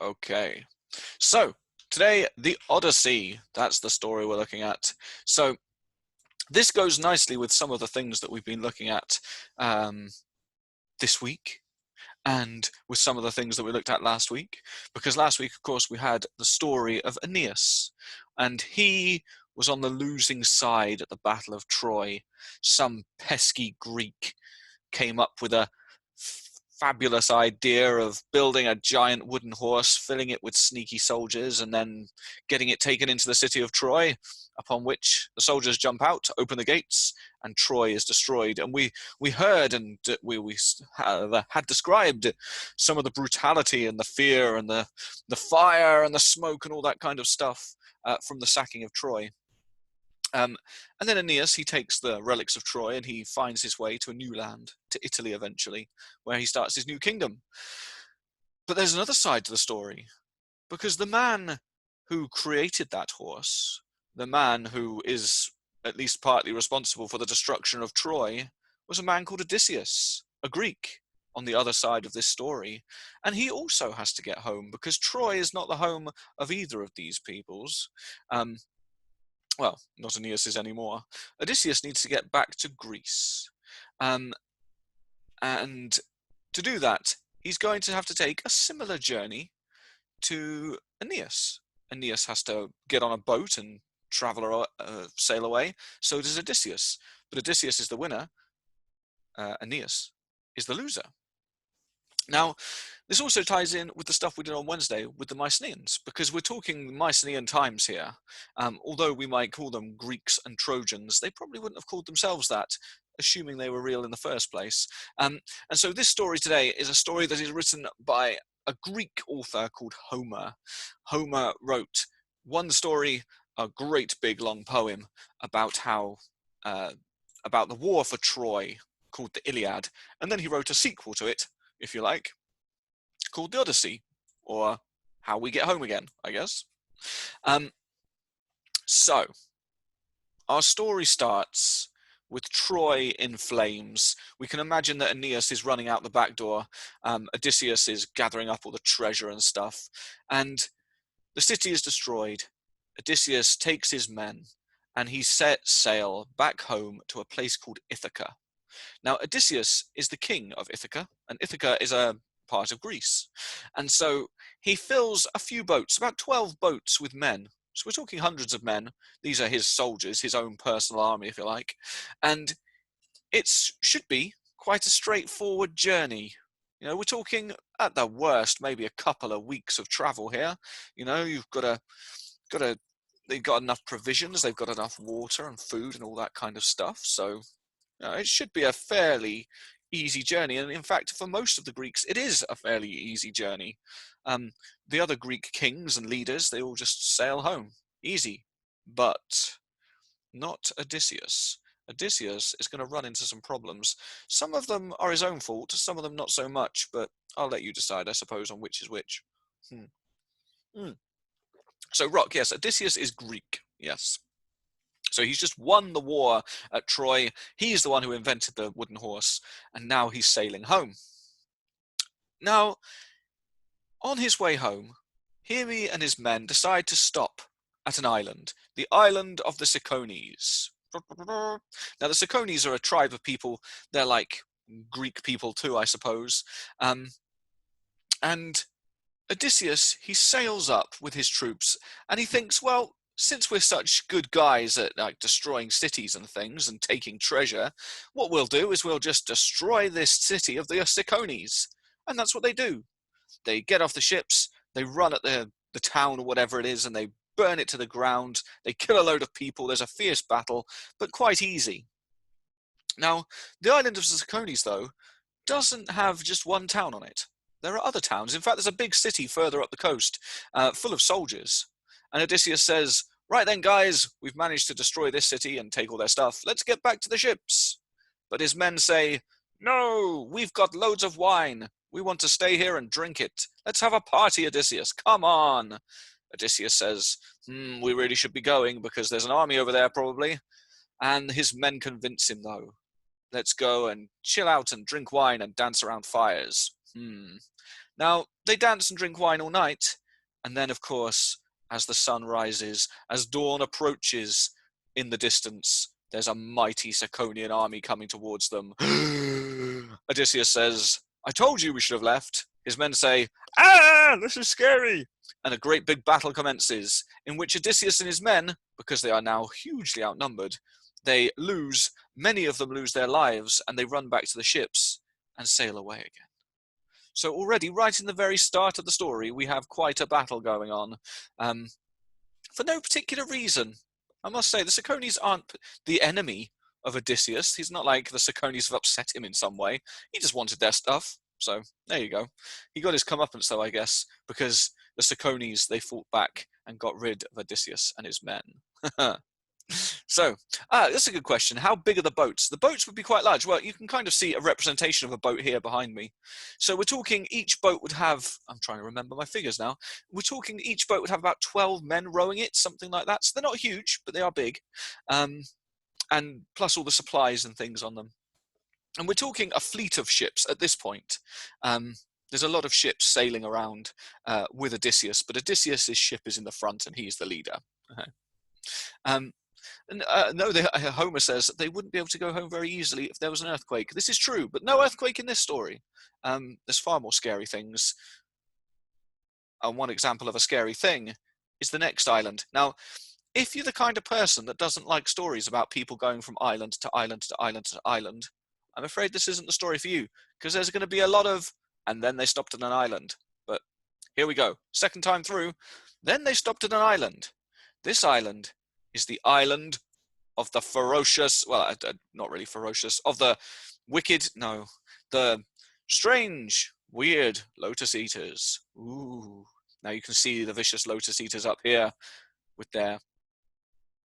Okay. So, today, the Odyssey. That's the story we're looking at. So, this goes nicely with some of the things that we've been looking at um, this week and with some of the things that we looked at last week. Because last week, of course, we had the story of Aeneas, and he was on the losing side at the Battle of Troy. Some pesky Greek came up with a fabulous idea of building a giant wooden horse, filling it with sneaky soldiers, and then getting it taken into the city of Troy, upon which the soldiers jump out, open the gates, and Troy is destroyed. And we heard and we had described some of the brutality and the fear and the fire and the smoke and all that kind of stuff from the sacking of Troy. And then Aeneas, he takes the relics of Troy and he finds his way to a new land, to Italy eventually, where he starts his new kingdom. But there's another side to the story, because the man who created that horse, the man who is at least partly responsible for the destruction of Troy, was a man called Odysseus, a Greek, on the other side of this story. And he also has to get home, because Troy is not the home of either of these peoples. Well, not Aeneas's anymore. Odysseus needs to get back to Greece. And to do that, he's going to have to take a similar journey to Aeneas. Aeneas has to get on a boat and sail away. So does Odysseus. But Odysseus is the winner. Aeneas is the loser. Now, this also ties in with the stuff we did on Wednesday with the Mycenaeans, because we're talking Mycenaean times here. Although we might call them Greeks and Trojans, they probably wouldn't have called themselves that, assuming they were real in the first place. And so this story today is a story that is written by a Greek author called Homer. Homer wrote one story, a great big long poem about how about the war for Troy, called the Iliad, and then he wrote a sequel to it, if you like, called the Odyssey, or How We Get Home Again, I guess. So, our story starts with Troy in flames. We can imagine that Aeneas is running out the back door. Odysseus is gathering up all the treasure and stuff. And the city is destroyed. Odysseus takes his men and he sets sail back home to a place called Ithaca. Now, Odysseus is the king of Ithaca, and Ithaca is a part of Greece. And so he fills a few boats, about 12 boats with men. So we're talking hundreds of men. These are his soldiers, his own personal army, if you like. And it should be quite a straightforward journey. You know, we're talking, at the worst, maybe a couple of weeks of travel here. You know, they've got enough provisions, they've got enough water and food and all that kind of stuff. So it should be a fairly easy journey, and in fact, for most of the Greeks, it is a fairly easy journey. The other Greek kings and leaders, they all just sail home. Easy. But not Odysseus. Odysseus is going to run into some problems. Some of them are his own fault, some of them not so much, but I'll let you decide, I suppose, on which is which. So, Rock, yes, Odysseus is Greek, yes. So he's just won the war at Troy. He's the one who invented the wooden horse, and now he's sailing home. Now, on his way home, he and his men decide to stop at an island, the island of the Cicones. Now, the Cicones are a tribe of people. They're like Greek people too, I suppose. And Odysseus, he sails up with his troops, and he thinks, well, since we're such good guys at like destroying cities and things and taking treasure, what we'll do is we'll just destroy this city of the Cicones. And that's what they do. They get off the ships, they run at the town or whatever it is, and they burn it to the ground. They kill a load of people. There's a fierce battle, but quite easy. Now, the island of the Cicones, though, doesn't have just one town on it. There are other towns. In fact, there's a big city further up the coast, full of soldiers. And Odysseus says, right then, guys, we've managed to destroy this city and take all their stuff. Let's get back to the ships. But his men say, no, we've got loads of wine. We want to stay here and drink it. Let's have a party, Odysseus. Come on. Odysseus says, we really should be going because there's an army over there probably. And his men convince him, though. Let's go and chill out and drink wine and dance around fires. Now, they dance and drink wine all night, and then, of course, as the sun rises, as dawn approaches in the distance, there's a mighty Ciconian army coming towards them. Odysseus says, I told you we should have left. His men say, ah, this is scary. And a great big battle commences, in which Odysseus and his men, because they are now hugely outnumbered, many of them lose their lives, and they run back to the ships and sail away again. So already, right in the very start of the story, we have quite a battle going on, for no particular reason. I must say, the Cicones aren't the enemy of Odysseus. He's not like the Cicones have upset him in some way. He just wanted their stuff. So there you go. He got his comeuppance, though, I guess, because the Cicones, they fought back and got rid of Odysseus and his men. So, that's a good question. How big are the boats? The boats would be quite large. Well, you can kind of see a representation of a boat here behind me. So we're talking each boat would have, I'm trying to remember my figures now. We're talking each boat would have about 12 men rowing it, something like that. So they're not huge, but they are big. And plus all the supplies and things on them. And we're talking a fleet of ships at this point. There's a lot of ships sailing around with Odysseus, but Odysseus' ship is in the front and he's the leader. Homer says they wouldn't be able to go home very easily if there was an earthquake. This is true, but no earthquake in this story. There's far more scary things. And one example of a scary thing is the next island. Now, if you're the kind of person that doesn't like stories about people going from island to island to island to island, I'm afraid this isn't the story for you, because there's going to be a lot of, and then they stopped at an island. But here we go. Second time through, then they stopped at an island. This island is the island of the ferocious, well, not really ferocious, of the wicked, no, the strange, weird Lotus Eaters. Ooh. Now you can see the vicious Lotus Eaters up here with their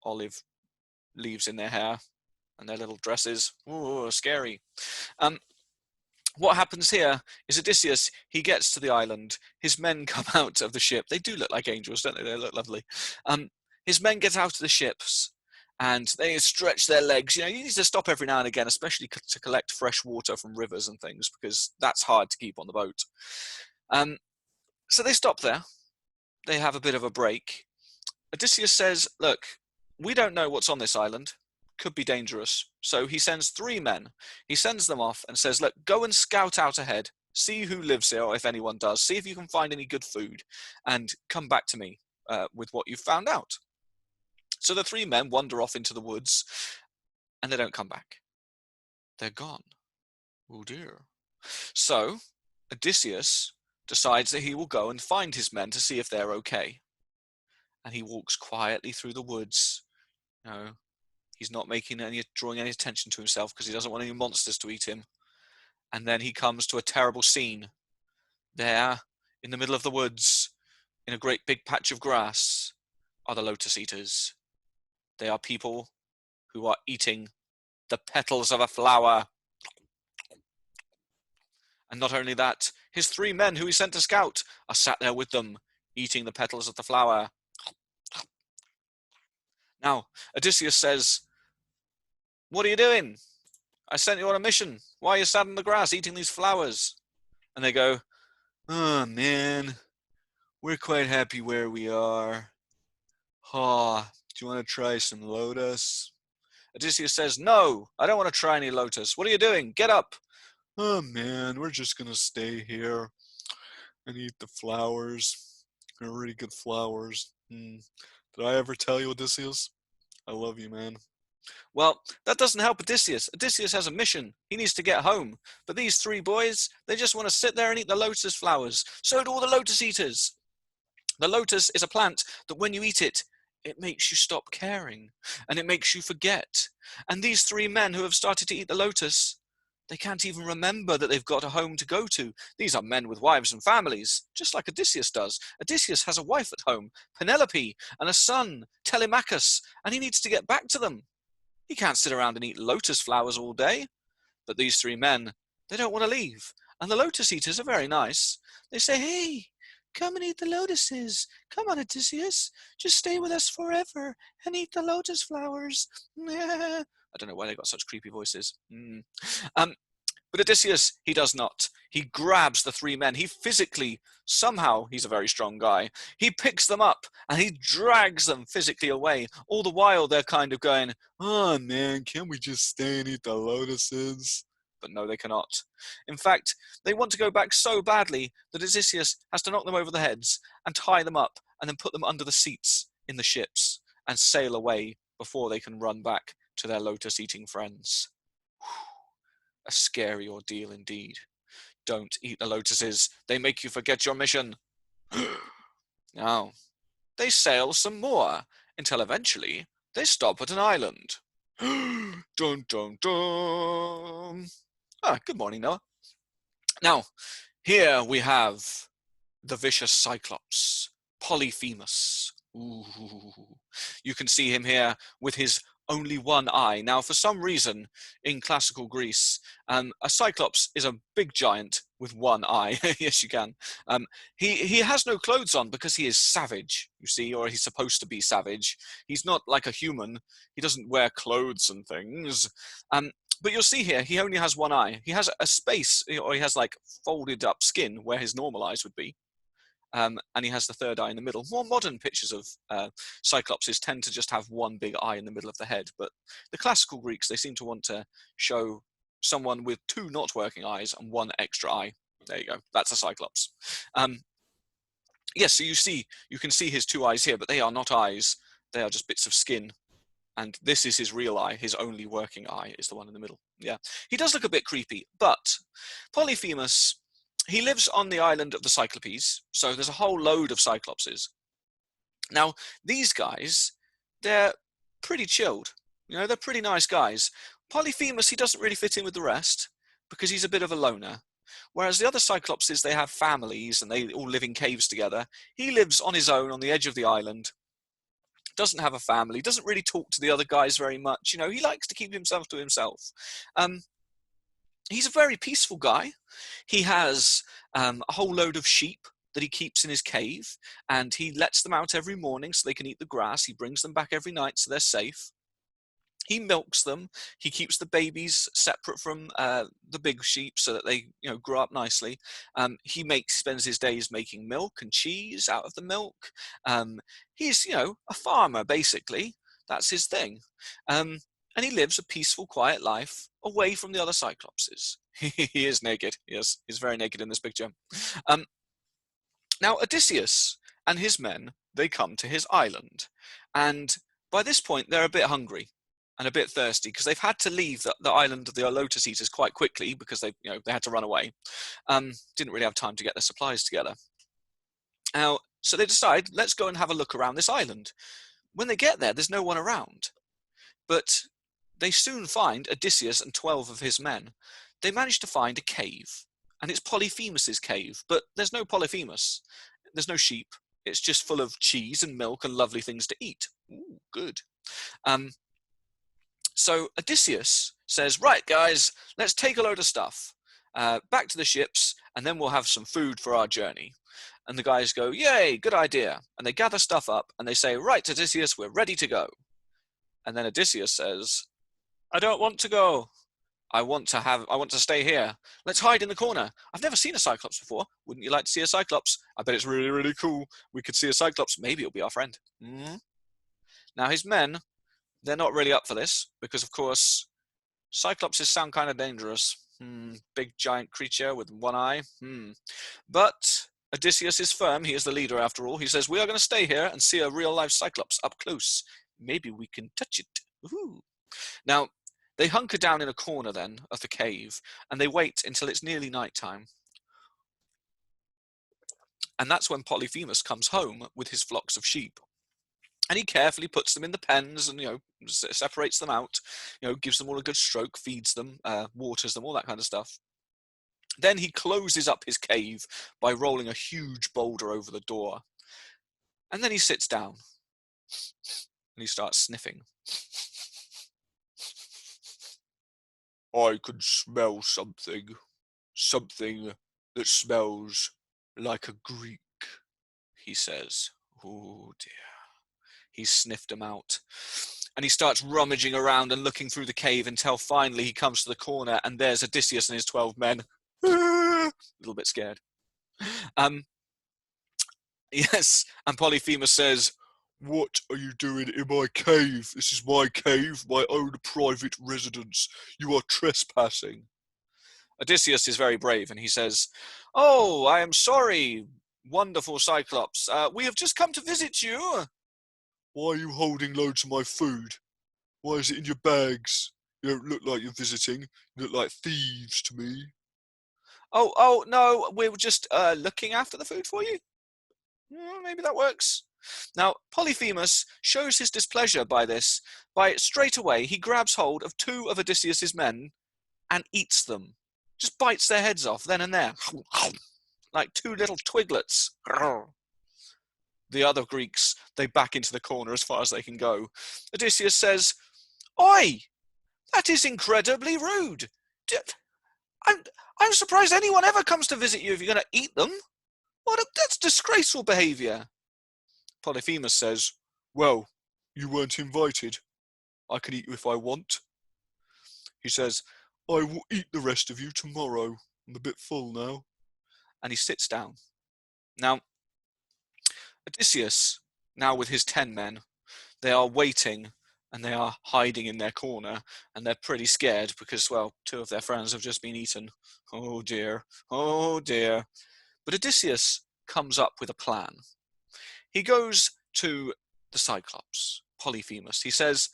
olive leaves in their hair and their little dresses. Ooh, scary. What happens here is Odysseus, he gets to the island. His men come out of the ship. They do look like angels, don't they? They look lovely. His men get out of the ships and they stretch their legs. You need to stop every now and again, especially to collect fresh water from rivers and things, because that's hard to keep on the boat. So they stop there. They have a bit of a break. Odysseus says, look, we don't know what's on this island. Could be dangerous. So he sends 3 men. He sends them off and says, look, go and scout out ahead. See who lives here, or if anyone does. See if you can find any good food and come back to me with what you've found out. So the 3 men wander off into the woods and they don't come back. They're gone. Oh dear. So Odysseus decides that he will go and find his men to see if they're okay. And he walks quietly through the woods. He's not drawing any attention to himself because he doesn't want any monsters to eat him. And then he comes to a terrible scene. There, in the middle of the woods, in a great big patch of grass, are the Lotus Eaters. They are people who are eating the petals of a flower. And not only that, his 3 men who he sent to scout are sat there with them, eating the petals of the flower. Now, Odysseus says, what are you doing? I sent you on a mission. Why are you sat in the grass eating these flowers? And they go, oh man, we're quite happy where we are. Do you want to try some lotus? Odysseus says, no, I don't want to try any lotus. What are you doing? Get up. Oh man, we're just going to stay here and eat the flowers. They're really good flowers. Did I ever tell you, Odysseus? I love you, man. Well, that doesn't help Odysseus. Odysseus has a mission. He needs to get home. But these 3 boys, they just want to sit there and eat the lotus flowers. So do all the Lotus Eaters. The lotus is a plant that when you eat it, it makes you stop caring. And it makes you forget. And these 3 men who have started to eat the lotus, they can't even remember that they've got a home to go to. These are men with wives and families, just like Odysseus does. Odysseus has a wife at home, Penelope, and a son, Telemachus, and he needs to get back to them. He can't sit around and eat lotus flowers all day. But these 3 men, they don't want to leave. And the Lotus Eaters are very nice. They say, hey, come and eat the lotuses. Come on, Odysseus. Just stay with us forever and eat the lotus flowers. I don't know why they got such creepy voices. But Odysseus, he does not. He grabs the three men. He physically, somehow, he's a very strong guy. He picks them up and he drags them physically away. All the while they're kind of going, oh man, can't we just stay and eat the lotuses? But no, they cannot. In fact, they want to go back so badly that Odysseus has to knock them over the heads and tie them up and then put them under the seats in the ships and sail away before they can run back to their lotus-eating friends. A scary ordeal indeed. Don't eat the lotuses. They make you forget your mission. Now, they sail some more until eventually they stop at an island. Dun dun dun. Good morning, Noah. Now, here we have the vicious Cyclops, Polyphemus. Ooh. You can see him here with his only one eye. Now, for some reason, in classical Greece, a Cyclops is a big giant with one eye. Yes, you can. He has no clothes on because he is savage, you see, or he's supposed to be savage. He's not like a human. He doesn't wear clothes and things. But you'll see here, he only has one eye. He has a space, or he has like folded up skin where his normal eyes would be. And he has the third eye in the middle. More modern pictures of Cyclopses tend to just have one big eye in the middle of the head, but the classical Greeks, they seem to want to show someone with two not working eyes and one extra eye. There you go. That's a Cyclops. Yes, so you can see his two eyes here, but they are not eyes. They are just bits of skin. And this is his real eye. His only working eye is the one in the middle. Yeah, he does look a bit creepy, but Polyphemus, he lives on the island of the Cyclopes, so there's a whole load of Cyclopses. Now, these guys, they're pretty chilled. You know, they're pretty nice guys. Polyphemus, he doesn't really fit in with the rest because he's a bit of a loner. Whereas the other Cyclopses, they have families and they all live in caves together. He lives on his own on the edge of the island, doesn't have a family, doesn't really talk to the other guys very much. You know, he likes to keep himself to himself. He's a very peaceful guy. He has a whole load of sheep that he keeps in his cave, and he lets them out every morning so they can eat the grass. He brings them back every night so they're safe. He milks them. He keeps the babies separate from the big sheep so that they, grow up nicely. He spends his days making milk and cheese out of the milk. He's, a farmer basically. That's his thing. And he lives a peaceful, quiet life away from the other Cyclopses. He is naked. Yes, he's very naked in this picture. Now, Odysseus and his men, they come to his island. And by this point, they're a bit hungry and a bit thirsty because they've had to leave the island of the Lotus Eaters quite quickly because they had to run away. Didn't really have time to get their supplies together. Now, so they decide, let's go and have a look around this island. When they get there, there's no one around. But they soon find Odysseus and 12 of his men. They manage to find a cave, and it's Polyphemus's cave, but there's no Polyphemus. There's no sheep. It's just full of cheese and milk and lovely things to eat. Ooh, good. So Odysseus says, right, guys, let's take a load of stuff back to the ships, and then we'll have some food for our journey. And the guys go, yay, good idea. And they gather stuff up, and they say, right, Odysseus, we're ready to go. And then Odysseus says, I don't want to go. I want to stay here. Let's hide in the corner. I've never seen a Cyclops before. Wouldn't you like to see a Cyclops? I bet it's really, really cool. We could see a Cyclops. Maybe it'll be our friend. Mm-hmm. Now, his men, they're not really up for this because, of course, Cyclopses sound kind of dangerous. Big, giant creature with one eye. But Odysseus is firm. He is the leader, after all. He says, we are going to stay here and see a real-life Cyclops up close. Maybe we can touch it. Ooh. Now, they hunker down in a corner then of the cave, and they wait until it's nearly nighttime. And that's when Polyphemus comes home with his flocks of sheep. And he carefully puts them in the pens and, separates them out, gives them all a good stroke, feeds them, waters them, all that kind of stuff. Then he closes up his cave by rolling a huge boulder over the door. And then he sits down and he starts sniffing. I can smell something that smells like a Greek, he says. Oh dear. He sniffed them out. And he starts rummaging around and looking through the cave until finally he comes to the corner, and there's Odysseus and his 12 men. A little bit scared. Yes, and Polyphemus says, "What are you doing in my cave? This is my cave, my own private residence. You are trespassing." Odysseus is very brave, and he says, "Oh, I am sorry, wonderful Cyclops. We have just come to visit you." "Why are you holding loads of my food? Why is it in your bags? You don't look like you're visiting. You look like thieves to me." Oh, no, we were just looking after the food for you. Maybe that works. Now, Polyphemus shows his displeasure by this, by straight away he grabs hold of 2 of Odysseus's men and eats them. Just bites their heads off then and there. Like 2 little twiglets. The other Greeks, they back into the corner as far as they can go. Odysseus says, "Oi! That is incredibly rude. I'm surprised anyone ever comes to visit you if you're going to eat them. That's disgraceful behaviour." Polyphemus says, "Well, you weren't invited. I can eat you if I want." He says, "I will eat the rest of you tomorrow. I'm a bit full now." And he sits down. Now, Odysseus, now with his 10 men, they are waiting and they are hiding in their corner, and they're pretty scared because, well, 2 of their friends have just been eaten. Oh dear, oh dear. But Odysseus comes up with a plan. He goes to the Cyclops, Polyphemus. He says,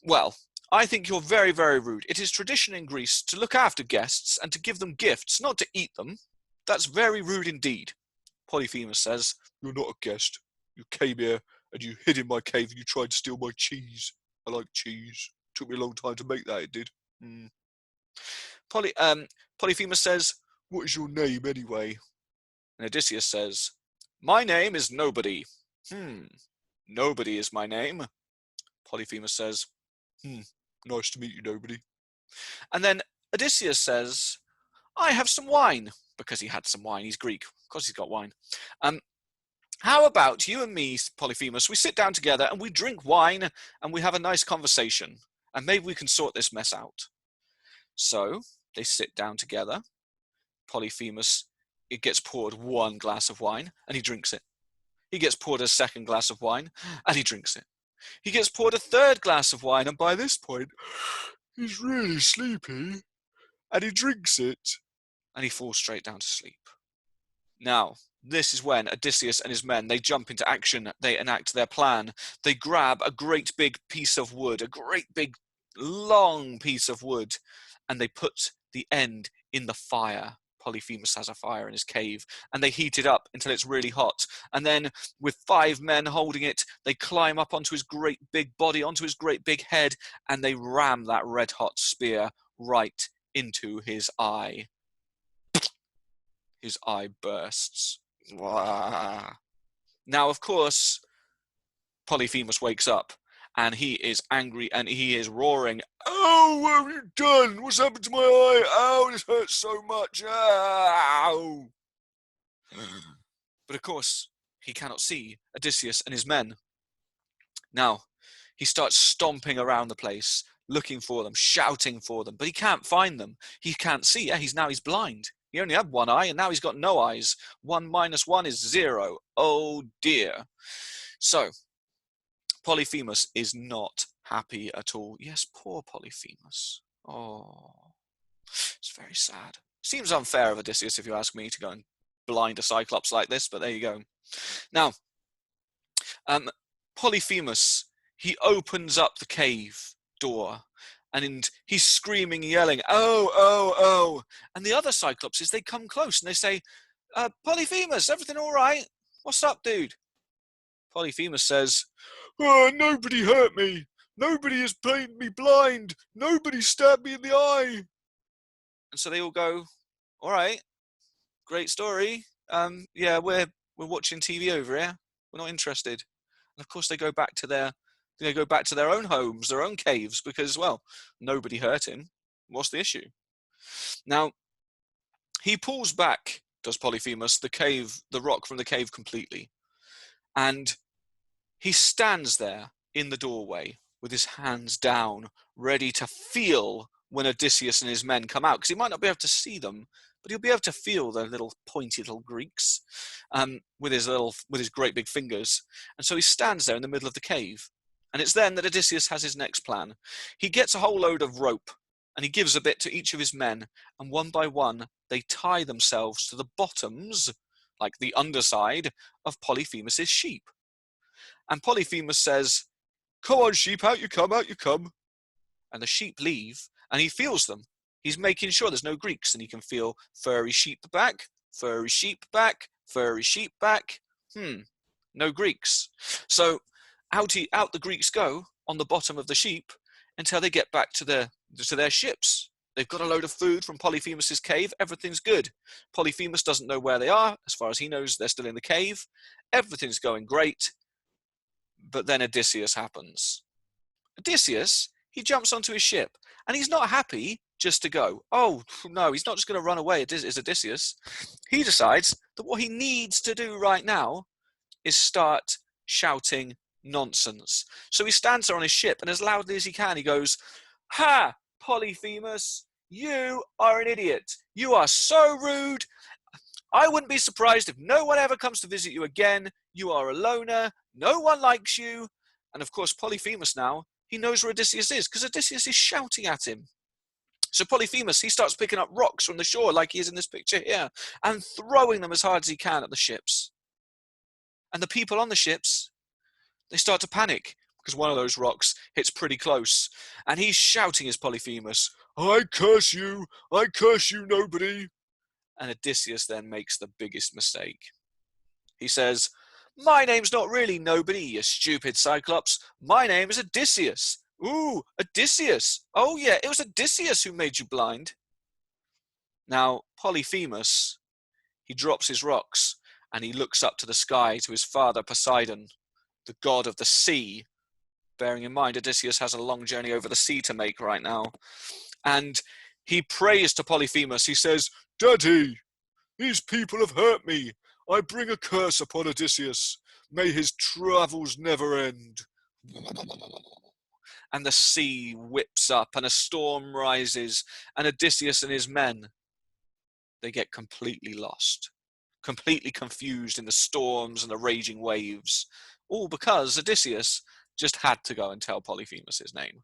"Well, I think you're very, very rude. It is tradition in Greece to look after guests and to give them gifts, not to eat them. That's very rude indeed." Polyphemus says, "You're not a guest. You came here and you hid in my cave and you tried to steal my cheese. I like cheese. Took me a long time to make that, it did." Polyphemus says, "What is your name anyway?" And Odysseus says, "My name is Nobody." Nobody is my name. Polyphemus says, "Nice to meet you, Nobody." And then Odysseus says, "I have some wine," because he had some wine. He's Greek. Of course he's got wine. How about you and me, Polyphemus, we sit down together and we drink wine and we have a nice conversation, and maybe we can sort this mess out. So they sit down together. Polyphemus, it gets poured 1 glass of wine and he drinks it. He gets poured a 2nd glass of wine and he drinks it. He gets poured a 3rd glass of wine, and by this point, he's really sleepy, and he drinks it and he falls straight down to sleep. Now, this is when Odysseus and his men, they jump into action, they enact their plan. They grab a great big piece of wood, a great big long piece of wood, and they put the end in the fire. Polyphemus has a fire in his cave, and they heat it up until it's really hot. And then, with 5 men holding it, they climb up onto his great big body, onto his great big head, and they ram that red hot spear right into his eye. His eye bursts. Now, of course, Polyphemus wakes up and he is angry and he is roaring, "Oh, what have you done? What's happened to my eye? Oh, this hurts so much. Ow." But of course, he cannot see Odysseus and his men. Now, he starts stomping around the place, looking for them, shouting for them, but he can't find them. He can't see. Yeah, he's blind. He only had 1 eye, and now he's got no eyes. 1 minus 1 is 0. Oh dear. So, Polyphemus is not happy at all. Yes, poor Polyphemus. Oh, it's very sad. Seems unfair of Odysseus, if you ask me, to go and blind a Cyclops like this, but there you go. Now, Polyphemus, he opens up the cave door, and he's screaming, yelling, "Oh, oh, oh." And the other Cyclopses, they come close and they say, "Polyphemus, everything all right? What's up, dude?" Polyphemus says, "Oh, nobody hurt me. Nobody has made me blind. Nobody stabbed me in the eye." And so they all go, "All right, great story. Yeah, we're watching TV over here. We're not interested." And of course, they go back to their own homes, their own caves, because, well, nobody hurt him. What's the issue? Now, he pulls back, does Polyphemus, the rock from the cave completely. And he stands there in the doorway, with his hands down, ready to feel when Odysseus and his men come out, because he might not be able to see them, but he'll be able to feel the little pointy little Greeks with his great big fingers. And so he stands there in the middle of the cave. And it's then that Odysseus has his next plan. He gets a whole load of rope and he gives a bit to each of his men, and one by one they tie themselves to the bottoms, like the underside, of Polyphemus's sheep. And Polyphemus says, "Come on, sheep, out you come, out you come." And the sheep leave, and he feels them. He's making sure there's no Greeks, and he can feel furry sheep back, furry sheep back, furry sheep back. No Greeks. So out the Greeks go on the bottom of the sheep until they get back to their ships. They've got a load of food from Polyphemus's cave. Everything's good. Polyphemus doesn't know where they are. As far as he knows, they're still in the cave. Everything's going great. But then Odysseus happens. Odysseus, he jumps onto his ship, and he's not happy just to go. Oh, no, he's not just going to run away, is Odysseus. He decides that what he needs to do right now is start shouting nonsense. So he stands there on his ship, and as loudly as he can, he goes, "Ha, Polyphemus, you are an idiot. You are so rude. I wouldn't be surprised if no one ever comes to visit you again. You are a loner. No one likes you." And of course, Polyphemus now, he knows where Odysseus is, because Odysseus is shouting at him. So Polyphemus, he starts picking up rocks from the shore, like he is in this picture here, and throwing them as hard as he can at the ships. And the people on the ships, they start to panic, because one of those rocks hits pretty close. And he's shouting as Polyphemus, I curse you, nobody." And Odysseus then makes the biggest mistake. He says, "My name's not really nobody, you stupid Cyclops. My name is Odysseus." "Ooh, Odysseus. Oh yeah, it was Odysseus who made you blind." Now, Polyphemus, he drops his rocks and he looks up to the sky, to his father Poseidon, the god of the sea. Bearing in mind, Odysseus has a long journey over the sea to make right now. And he prays to Polyphemus. He says, "Daddy, these people have hurt me. I bring a curse upon Odysseus. May his travels never end." And the sea whips up and a storm rises, and Odysseus and his men, they get completely lost, completely confused in the storms and the raging waves, all because Odysseus just had to go and tell Polyphemus his name.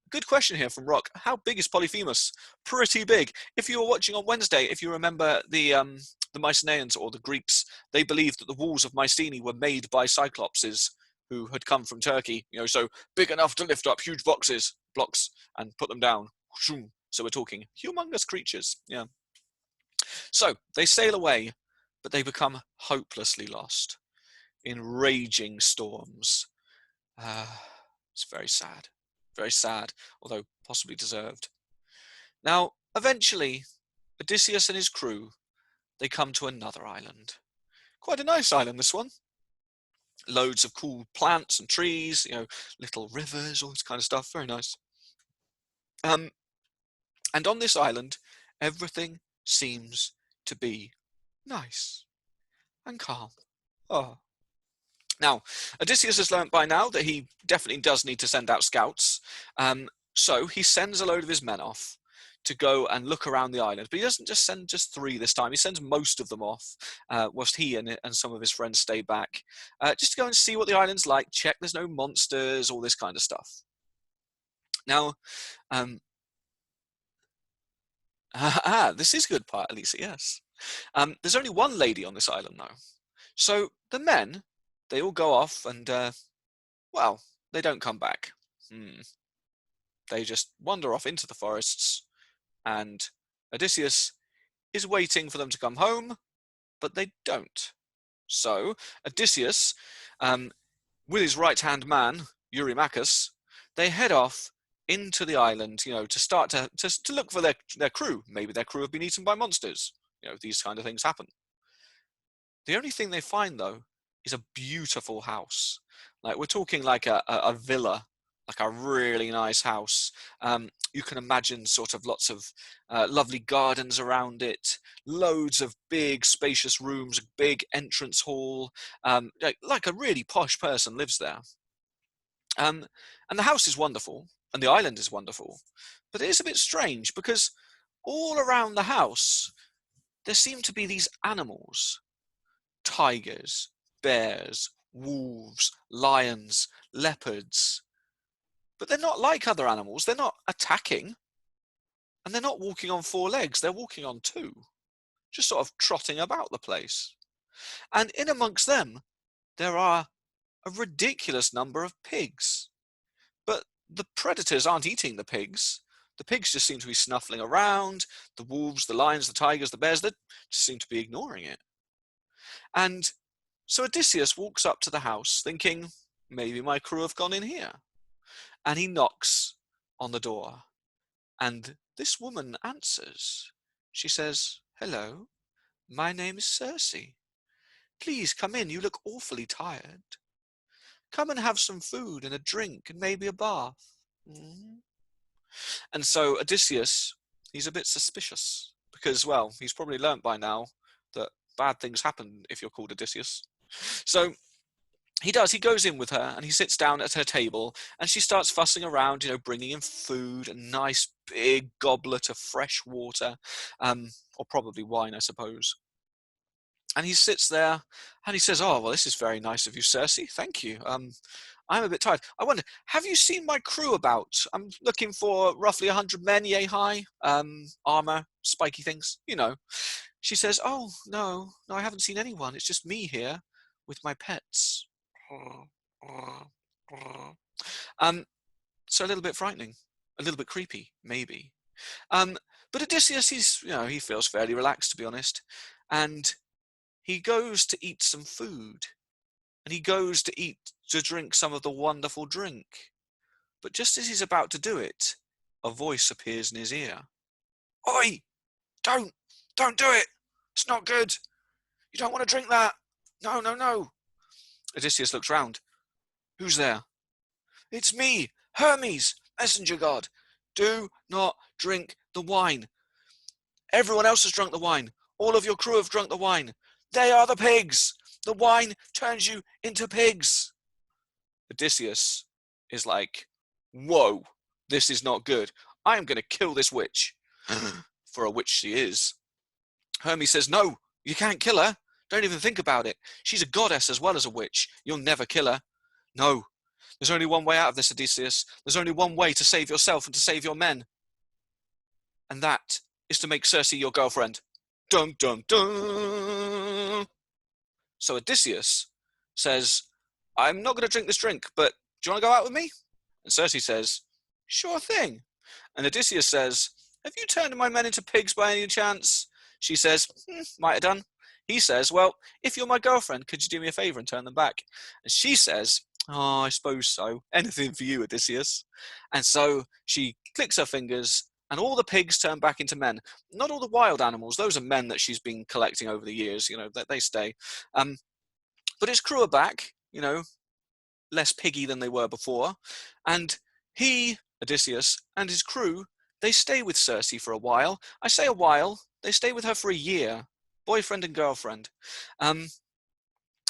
Good question here from Rock. How big is Polyphemus? Pretty big. If you were watching on Wednesday, if you remember the Mycenaeans, or the Greeks, they believed that the walls of Mycenae were made by Cyclopses who had come from Turkey. So big enough to lift up huge blocks and put them down. So we're talking humongous creatures. Yeah. So they sail away, but they become hopelessly lost in raging storms. It's very sad, although possibly deserved. Now, eventually, Odysseus and his crew, they come to another island. Quite a nice island, this one. Loads of cool plants and trees, little rivers, all this kind of stuff. Very nice. And on this island, everything seems to be nice and calm. Oh. Now, Odysseus has learnt by now that he definitely does need to send out scouts. So he sends a load of his men off to go and look around the island. But he doesn't just send just 3 this time. He sends most of them off, whilst he and some of his friends stay back, just to go and see what the island's like, check there's no monsters, all this kind of stuff. Now, this is a good part, Elisa, yes. There's only one lady on this island, though. So the men, they all go off and, they don't come back. They just wander off into the forests, and Odysseus is waiting for them to come home, but they don't. So Odysseus, with his right-hand man, Eurymachus, they head off into the island, to start to look for their crew. Maybe their crew have been eaten by monsters. These kind of things happen. The only thing they find, though, is a beautiful house. Like, we're talking like a villa, like a really nice house. You can imagine sort of lots of lovely gardens around it, loads of big spacious rooms, a big entrance hall, like a really posh person lives there. And the house is wonderful, and the island is wonderful, but it is a bit strange because all around the house there seem to be these animals: tigers, bears, wolves, lions, leopards. But they're not like other animals. They're not attacking, and they're not walking on four legs. They're walking on two, just sort of trotting about the place. And in amongst them, there are a ridiculous number of pigs. But the predators aren't eating the pigs. The pigs just seem to be snuffling around. The wolves, the lions, the tigers, the bears, they just seem to be ignoring it. And so Odysseus walks up to the house thinking, maybe my crew have gone in here. And he knocks on the door. And this woman answers. She says, "Hello, my name is Circe. Please come in, you look awfully tired. Come and have some food and a drink and maybe a bath." And so Odysseus, he's a bit suspicious because, well, he's probably learnt by now that bad things happen if you're called Odysseus. So he does. He goes in with her and he sits down at her table and she starts fussing around, bringing in food, a nice big goblet of fresh water, or probably wine, I suppose. And he sits there and he says, "Oh, well, this is very nice of you, Circe. Thank you. I'm a bit tired. I wonder, have you seen my crew about? I'm looking for roughly 100 men, yay high, armor, spiky things, She says, "Oh, no, I haven't seen anyone. It's just me here with my pets." So a little bit frightening, a little bit creepy, maybe. But Odysseus, he feels fairly relaxed, to be honest. And he goes to eat some food. And he goes to drink some of the wonderful drink. But just as he's about to do it, a voice appears in his ear. "Oi! Don't do it! It's not good! You don't want to drink that! No, no, no!" Odysseus looks round. "Who's there?" "It's me, Hermes, messenger god. Do not drink the wine. Everyone else has drunk the wine. All of your crew have drunk the wine. They are the pigs. The wine turns you into pigs." Odysseus is like, "Whoa, this is not good. I am going to kill this witch." For a witch she is. Hermes says, "No, you can't kill her. Don't even think about it. She's a goddess as well as a witch. You'll never kill her. No, there's only one way out of this, Odysseus. There's only one way to save yourself and to save your men. And that is to make Circe your girlfriend." Dun, dun, dun. So Odysseus says, "I'm not going to drink this drink, but do you want to go out with me?" And Circe says, "Sure thing." And Odysseus says, "Have you turned my men into pigs by any chance?" She says, "Might have done." He says, "Well, if you're my girlfriend, could you do me a favor and turn them back?" And she says, "Oh, I suppose so. Anything for you, Odysseus." And so she clicks her fingers and all the pigs turn back into men. Not all the wild animals. Those are men that she's been collecting over the years, that they stay. But his crew are back, less piggy than they were before. And he, Odysseus, and his crew, they stay with Circe for a while. I say a while, they stay with her for a year. Boyfriend and girlfriend.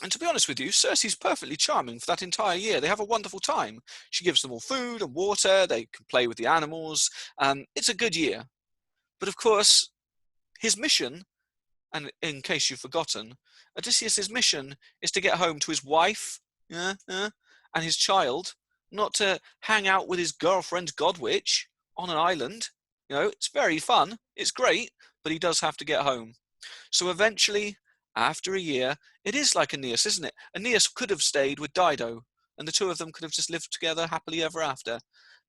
And to be honest with you, Circe's perfectly charming for that entire year. They have a wonderful time. She gives them all food and water. They can play with the animals. It's a good year. But of course, his mission, and in case you've forgotten, Odysseus' mission is to get home to his wife and his child, not to hang out with his girlfriend Godwitch on an island. It's very fun. It's great, but he does have to get home. So eventually, after a year, it is like Aeneas, isn't it? Aeneas could have stayed with Dido, and the two of them could have just lived together happily ever after.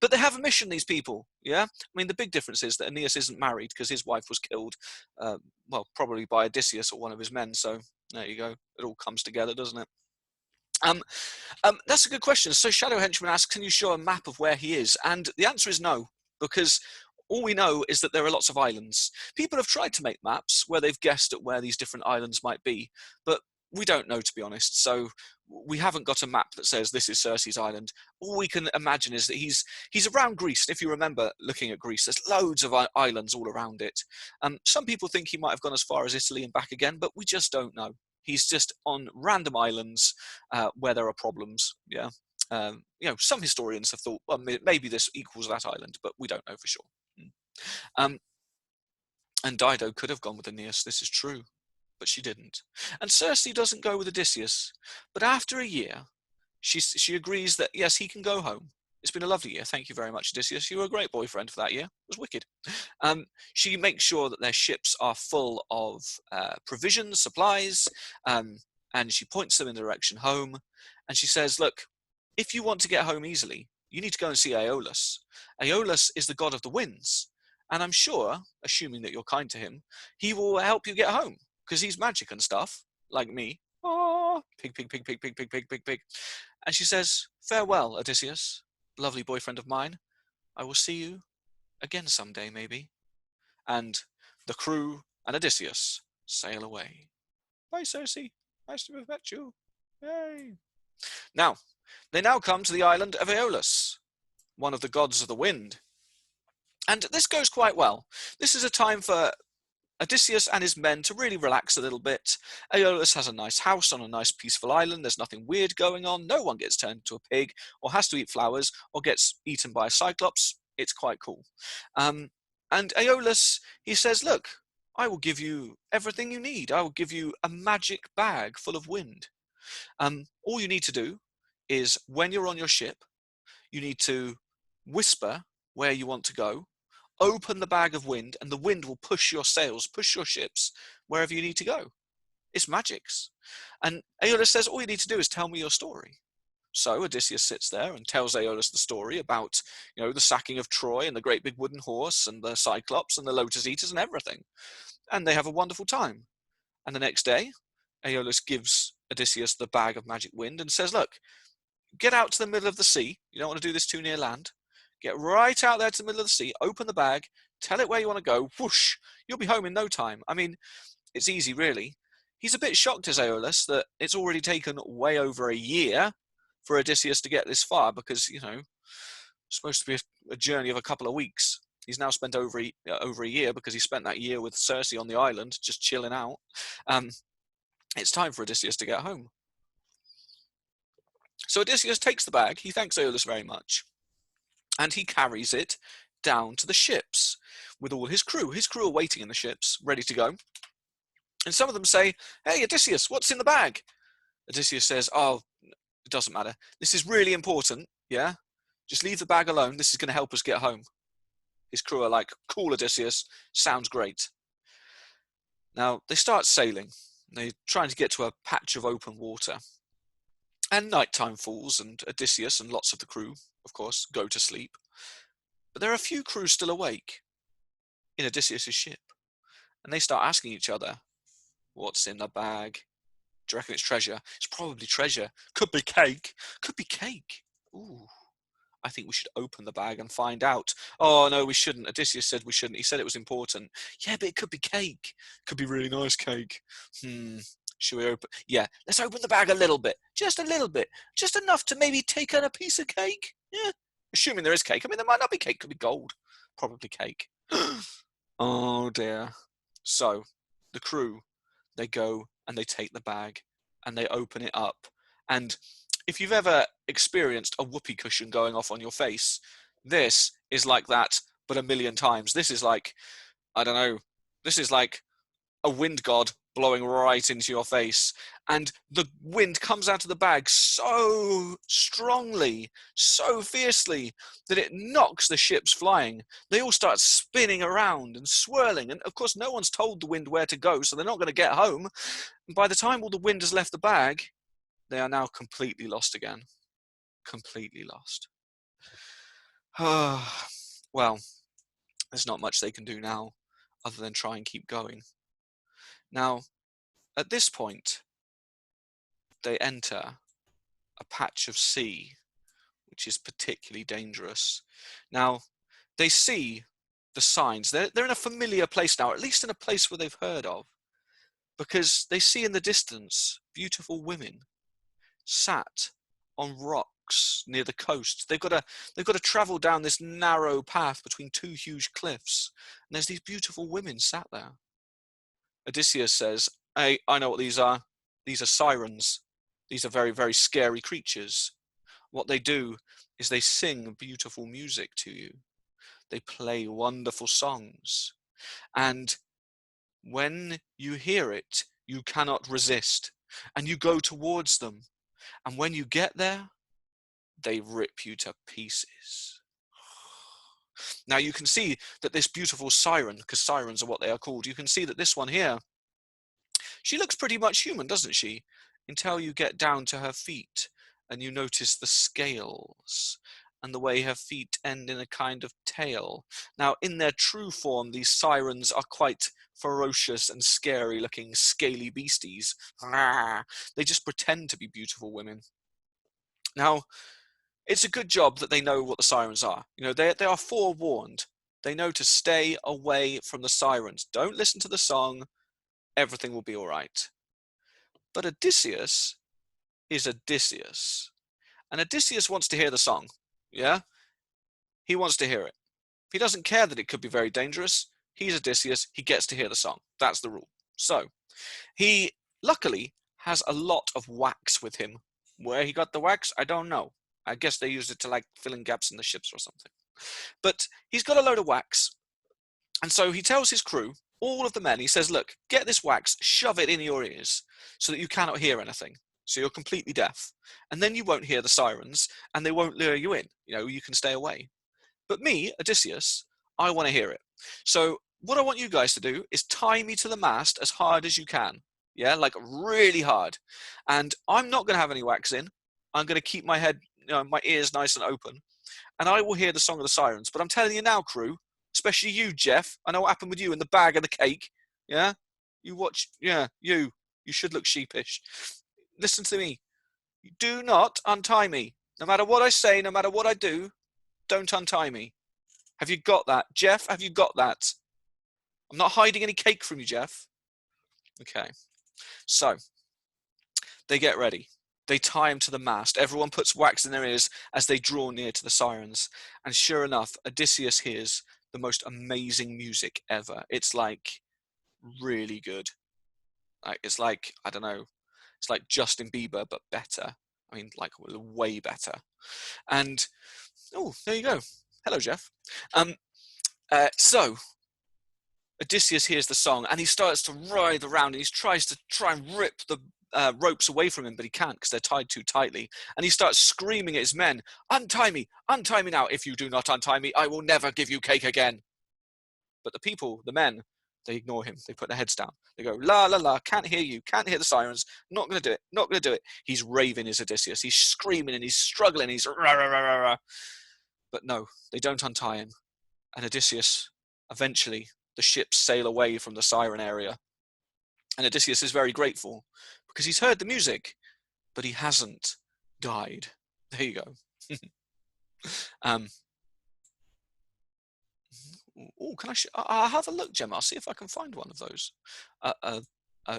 But they have a mission, these people, yeah? I mean, the big difference is that Aeneas isn't married because his wife was killed, probably by Odysseus or one of his men. So there you go. It all comes together, doesn't it? That's a good question. So Shadow Henchman asks, can you show a map of where he is? And the answer is no, because all we know is that there are lots of islands. People have tried to make maps where they've guessed at where these different islands might be, but we don't know, to be honest. So we haven't got a map that says this is Circe's island. All we can imagine is that he's around Greece. If you remember looking at Greece, there's loads of islands all around it. Some people think he might have gone as far as Italy and back again, but we just don't know. He's just on random islands where there are problems. Yeah. Some historians have thought, well, maybe this equals that island, but we don't know for sure. Um, and Dido could have gone with Aeneas, this is true, but she didn't. And Circe doesn't go with Odysseus, but after a year, she agrees that, yes, he can go home. It's been a lovely year. Thank you very much, Odysseus. You were a great boyfriend for that year. It was wicked. She makes sure that their ships are full of provisions, supplies, and she points them in the direction home. And she says, look, if you want to get home easily, you need to go and see Aeolus. Aeolus is the god of the winds. And I'm sure, assuming that you're kind to him, he will help you get home because he's magic and stuff, like me. Oh, pig, pig, pig, pig, pig, pig, pig, pig, pig. And she says, farewell, Odysseus, lovely boyfriend of mine. I will see you again someday, maybe. And the crew and Odysseus sail away. Bye, Circe. Nice to have met you. Yay. Now, they now come to the island of Aeolus, one of the gods of the wind. And this goes quite well. This is a time for Odysseus and his men to really relax a little bit. Aeolus has a nice house on a nice peaceful island. There's nothing weird going on. No one gets turned into a pig or has to eat flowers or gets eaten by a cyclops. It's quite cool. And Aeolus, he says, look, I will give you everything you need. I will give you a magic bag full of wind. All you need to do is when you're on your ship, you need to whisper where you want to go, open the bag of wind, and the wind will push your sails, push your ships wherever you need to go. It's magics. And Aeolus says, all you need to do is tell me your story. So Odysseus sits there and tells Aeolus the story about, the sacking of Troy and the great big wooden horse and the Cyclops and the Lotus Eaters and everything. And they have a wonderful time. And the next day, Aeolus gives Odysseus the bag of magic wind and says, look, get out to the middle of the sea. You don't want to do this too near land. Get right out there to the middle of the sea, open the bag, tell it where you want to go, whoosh, you'll be home in no time. I mean, it's easy, really. He's a bit shocked as Aeolus that it's already taken way over a year for Odysseus to get this far because, it's supposed to be a journey of a couple of weeks. He's now spent over a year because he spent that year with Circe on the island, just chilling out. It's time for Odysseus to get home. So Odysseus takes the bag. He thanks Aeolus very much. And he carries it down to the ships with all his crew. His crew are waiting in the ships, ready to go. And some of them say, hey, Odysseus, what's in the bag? Odysseus says, oh, it doesn't matter. This is really important, yeah? Just leave the bag alone. This is going to help us get home. His crew are like, cool, Odysseus. Sounds great. Now, they start sailing. They're trying to get to a patch of open water. And nighttime falls, and Odysseus and lots of the crew, of course, go to sleep. But there are a few crew still awake in Odysseus' ship. And they start asking each other, what's in the bag? Do you reckon it's treasure? It's probably treasure. Could be cake. Could be cake. Ooh. I think we should open the bag and find out. Oh, no, we shouldn't. Odysseus said we shouldn't. He said it was important. Yeah, but it could be cake. Could be really nice cake. Should we open? Yeah, let's open the bag a little bit. Just a little bit. Just enough to maybe take out a piece of cake. Yeah. Assuming there is cake. I mean, there might not be cake. Could be gold. Probably cake. Oh, dear. So, the crew, they go and they take the bag and they open it up. And if you've ever experienced a whoopee cushion going off on your face, this is like that, but a million times. This is like, I don't know, this is like a wind god blowing right into your face. And the wind comes out of the bag so strongly, so fiercely, that it knocks the ships flying. They all start spinning around and swirling. And of course, no one's told the wind where to go, so they're not going to get home. And by the time all the wind has left the bag, they are now completely lost again. Completely lost. Well, there's not much they can do now other than try and keep going. Now, at this point, they enter a patch of sea, which is particularly dangerous. Now, they see the signs. They're in a familiar place now, at least in a place where they've heard of, because they see in the distance beautiful women sat on rocks near the coast. They've got to travel down this narrow path between two huge cliffs, and there's these beautiful women sat there. Odysseus says, hey, I know what these are. These are sirens. These are very, very scary creatures. what they do is they sing beautiful music to you. They play wonderful songs. And when you hear it, you cannot resist. And you go towards them. And when you get there, they rip you to pieces. Now you can see that this beautiful siren, because sirens are what they are called, you can see that this one here, she looks pretty much human, doesn't she? Until you get down to her feet and you notice the scales and the way her feet end in a kind of tail. Now, in their true form, these sirens are quite ferocious and scary looking scaly beasties. They just pretend to be beautiful women. Now, it's a good job that they know what the sirens are. You know, they are forewarned. They know to stay away from the sirens. Don't listen to the song. Everything will be all right. But Odysseus is Odysseus. And Odysseus wants to hear the song. Yeah? He wants to hear it. He doesn't care that it could be very dangerous. He's Odysseus. He gets to hear the song. That's the rule. So, he luckily has a lot of wax with him. Where he got the wax, I don't know. I guess they used it to like fill in gaps in the ships or something. But he's got a load of wax. And so he tells his crew, all of the men, he says, look, get this wax, shove it in your ears so that you cannot hear anything. So you're completely deaf. And then you won't hear the sirens and they won't lure you in. You know, you can stay away. But me, Odysseus, I want to hear it. So what I want you guys to do is tie me to the mast as hard as you can. Yeah, like really hard. And I'm not going to have any wax in. I'm going to keep my head, my ears nice and open. And I will hear the song of the sirens. But I'm telling you now, crew, especially you, Jeff, I know what happened with you in the bag of the cake. Yeah? You watch, you should look sheepish. Listen to me. Do not untie me. No matter what I say, no matter what I do, don't untie me. Have you got that? Jeff, have you got that? I'm not hiding any cake from you, Jeff. Okay. So, they get ready. They tie him to the mast. Everyone puts wax in their ears as they draw near to the sirens. And sure enough, Odysseus hears the most amazing music ever. It's like really good. It's like, I don't know, it's like Justin Bieber, but better. I mean, like way better. And, oh, there you go. Hello, Jeff. So Odysseus hears the song and he starts to writhe around and he tries to and rip the ropes away from him, but he can't because they're tied too tightly. And he starts screaming at his men, untie me now. If you do not untie me, I will never give you cake again. But the people, the men, they ignore him. They put their heads down. They go, la, la, la, can't hear you, can't hear the sirens, not going to do it, not going to do it. He's raving as Odysseus. He's screaming and he's struggling. He's rah, rah, rah, rah, rah. But no, they don't untie him. And Odysseus, eventually, the ships sail away from the siren area. And Odysseus is very grateful because he's heard the music, but he hasn't died. There you go. Oh, can I'll have a look, Gemma. I'll see if I can find one of those. A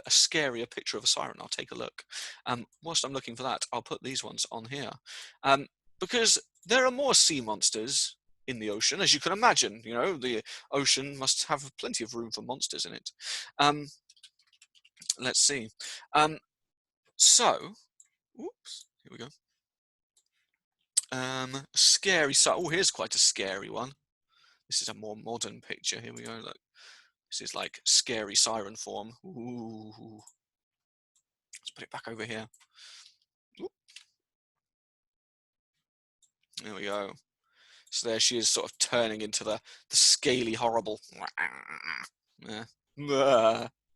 scarier picture of a siren. I'll take a look. Whilst I'm looking for that, I'll put these ones on here. Because there are more sea monsters in the ocean, as you can imagine. You know, the ocean must have plenty of room for monsters in it. Let's see. So, oops, here we go. Scary siren. Oh, here's quite a scary one. This is a more modern picture. Here we go. Look, this is like scary siren form. Ooh. Let's put it back over here. Ooh. There we go. So there she is, sort of turning into the scaly, horrible.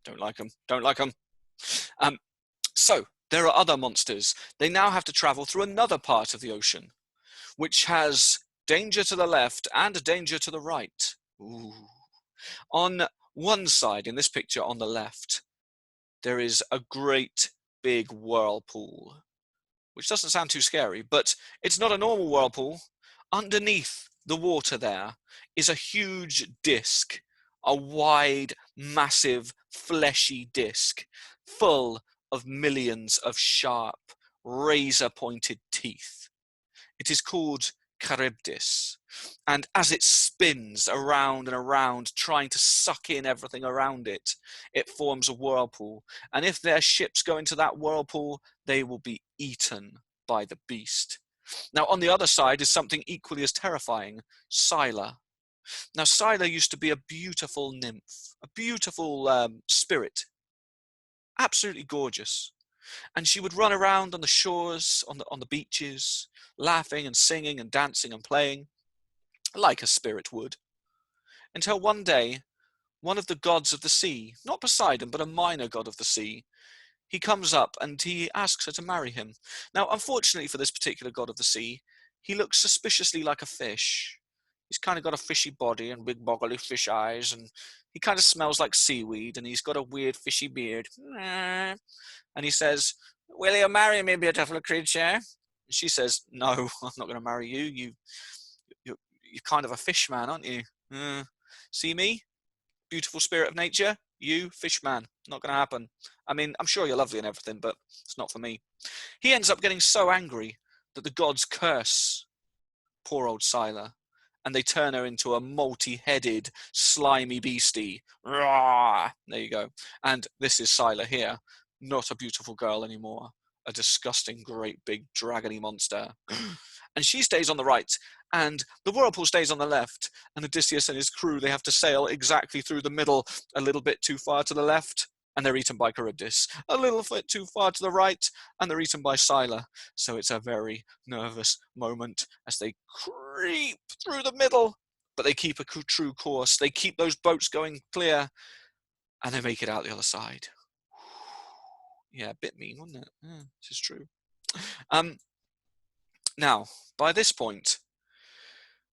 Don't like them. Don't like them. So there are other monsters. They now have to travel through another part of the ocean, which has danger to the left and danger to the right. Ooh. On one side, in this picture on the left, there is a great big whirlpool, which doesn't sound too scary, but it's not a normal whirlpool. Underneath the water there is a huge disc, a wide, massive, fleshy disc, full of millions of sharp, razor-pointed teeth. It is called Charybdis, and as it spins around and around, trying to suck in everything around it, it forms a whirlpool. And if their ships go into that whirlpool, they will be eaten by the beast. Now, on the other side is something equally as terrifying, Scylla. Now, Scylla used to be a beautiful nymph, a beautiful spirit, absolutely gorgeous. And she would run around on the shores, on the beaches, laughing and singing and dancing and playing, like a spirit would. Until one day, one of the gods of the sea, not Poseidon, but a minor god of the sea, he comes up and he asks her to marry him. Now, unfortunately for this particular god of the sea, he looks suspiciously like a fish. He's kind of got a fishy body and big boggly fish eyes, and he kind of smells like seaweed, and he's got a weird fishy beard. And he says, "Will you marry me, beautiful creature?" And she says, "No, I'm not going to marry you. You're kind of a fish man, aren't you? See me? Beautiful spirit of nature, you, fish man, not going to happen. I mean, I'm sure you're lovely and everything, but it's not for me." He ends up getting so angry that the gods curse poor old Scylla, and they turn her into a multi-headed, slimy beastie. Rawr! There you go. And this is Scylla here, not a beautiful girl anymore, a disgusting, great, big, dragony monster. And she stays on the right, and the whirlpool stays on the left, and Odysseus and his crew, they have to sail exactly through the middle, a little bit too far to the left, and they're eaten by Charybdis. A little bit too far to the right, and they're eaten by Scylla. So it's a very nervous moment as they creep through the middle, but they keep a true course. They keep those boats going clear, and they make it out the other side. Yeah, a bit mean, wasn't it? Yeah, this is true. Now, by this point,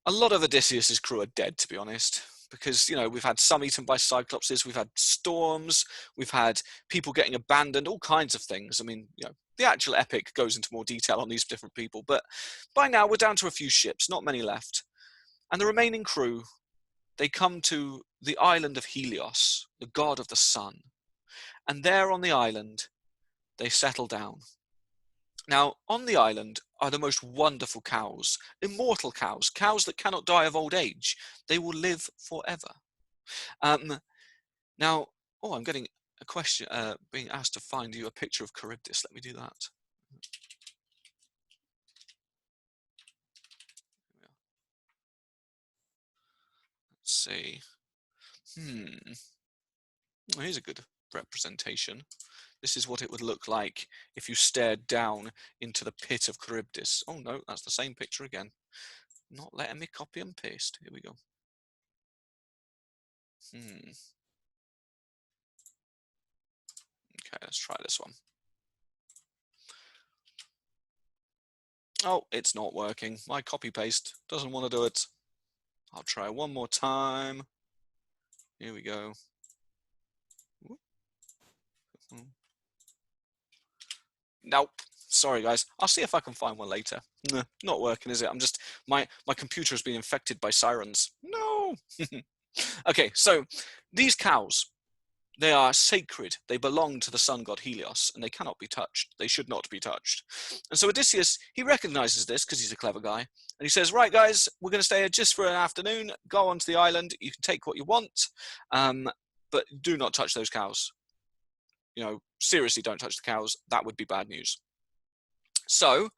a lot of Odysseus's crew are dead, to be honest, because, we've had some eaten by cyclopses, we've had storms, we've had people getting abandoned, all kinds of things. I mean, the actual epic goes into more detail on these different people, but by now we're down to a few ships, not many left. And the remaining crew, they come to the island of Helios, the god of the sun. And there on the island, they settle down. Now, on the island are the most wonderful cows, immortal cows, cows that cannot die of old age. They will live forever. Now, I'm getting a question, being asked to find you a picture of Charybdis. Let me do that. Let's see. Well, here's a good representation. This is what it would look like if you stared down into the pit of Charybdis. Oh no, that's the same picture again. Not letting me copy and paste. Here we go. Okay, let's try this one. Oh, it's not working. My copy paste doesn't want to do it. I'll try one more time. Here we go. Nope. Sorry, guys. I'll see if I can find one later. Not working, is it? My computer has been infected by sirens. No. Okay, so these cows, they are sacred. They belong to the sun god Helios, and they cannot be touched. They should not be touched. And so Odysseus, he recognizes this because he's a clever guy. And he says, right, guys, we're going to stay here just for an afternoon. Go onto the island. You can take what you want, but do not touch those cows. Seriously, don't touch the cows. That would be bad news. So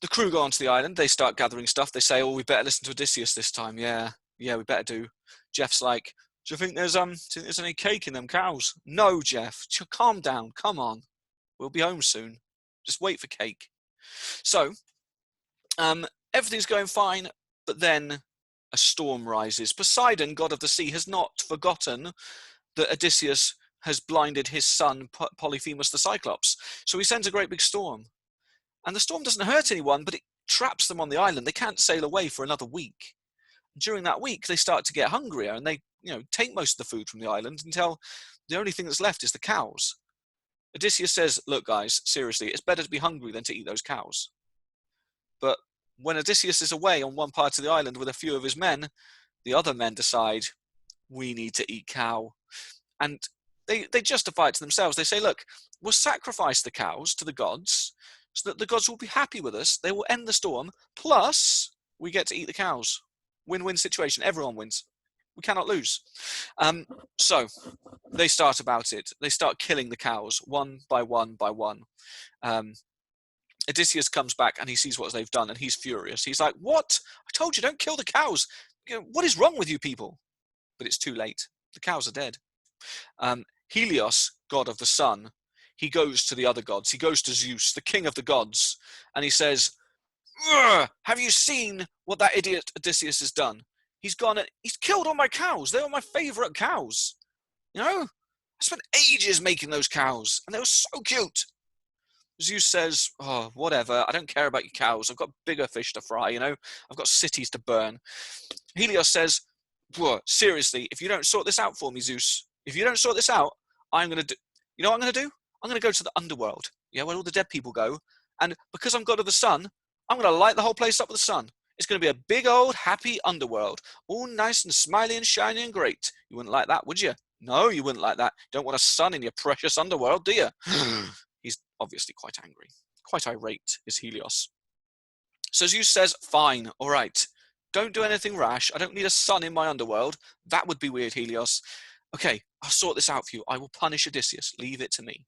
the crew go onto the island. They start gathering stuff. They say, we better listen to Odysseus this time. Yeah, we better do. Jeff's like, do you think there's any cake in them cows? No, Jeff, calm down. Come on. We'll be home soon. Just wait for cake. So everything's going fine, but then a storm rises. Poseidon, god of the sea, has not forgotten that Odysseus has blinded his son, Polyphemus the Cyclops. So he sends a great big storm. And the storm doesn't hurt anyone, but it traps them on the island. They can't sail away for another week. During that week, they start to get hungrier, and they take most of the food from the island until the only thing that's left is the cows. Odysseus says, look, guys, seriously, it's better to be hungry than to eat those cows. But when Odysseus is away on one part of the island with a few of his men, the other men decide, we need to eat cow. And they justify it to themselves. They say, look, we'll sacrifice the cows to the gods so that the gods will be happy with us. They will end the storm. Plus, we get to eat the cows. Win-win situation. Everyone wins. We cannot lose. So they start about it. They start killing the cows one by one by one. Odysseus comes back and he sees what they've done and he's furious. He's like, what? I told you, don't kill the cows. What is wrong with you people? But it's too late. The cows are dead. Helios, god of the sun, he goes to the other gods. He goes to Zeus, the king of the gods, and he says, have you seen what that idiot Odysseus has done? He's gone and he's killed all my cows. They were my favorite cows. I spent ages making those cows and they were so cute. Zeus says, oh, whatever. I don't care about your cows. I've got bigger fish to fry, I've got cities to burn. Helios says, seriously, if you don't sort this out for me, Zeus, if you don't sort this out, I'm going to do, you know what I'm going to do? I'm going to go to the underworld, where all the dead people go. And because I'm god of the sun, I'm going to light the whole place up with the sun. It's going to be a big old happy underworld, all nice and smiley and shiny and great. You wouldn't like that, would you? No, you wouldn't like that. You don't want a sun in your precious underworld, do you? He's obviously quite angry. Quite irate is Helios. So Zeus says, fine, all right. Don't do anything rash. I don't need a sun in my underworld. That would be weird, Helios. Okay, I'll sort this out for you. I will punish Odysseus. Leave it to me.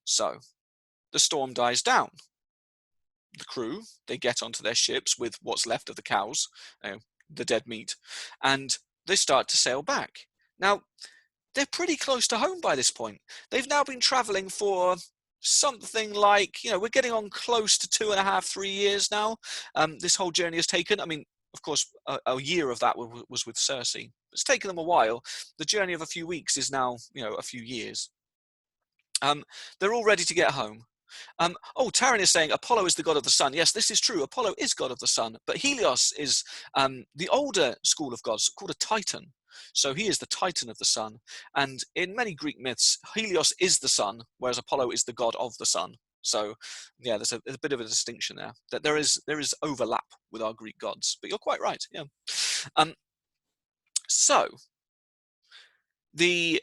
So the storm dies down. The crew, they get onto their ships with what's left of the cows, the dead meat, and they start to sail back. Now, they're pretty close to home by this point. They've now been traveling for something like, we're getting on close to 2.5, 3 years now. This whole journey has taken, of course, a year of that was with Circe. It's taken them a while. The journey of a few weeks is now, a few years. They're all ready to get home. Taran is saying Apollo is the god of the sun. Yes, this is true. Apollo is god of the sun, but Helios is the older school of gods called a Titan. So he is the Titan of the sun. And in many Greek myths, Helios is the sun, whereas Apollo is the god of the sun. So yeah, there's a bit of a distinction there. That there is overlap with our Greek gods. But you're quite right. Yeah. So the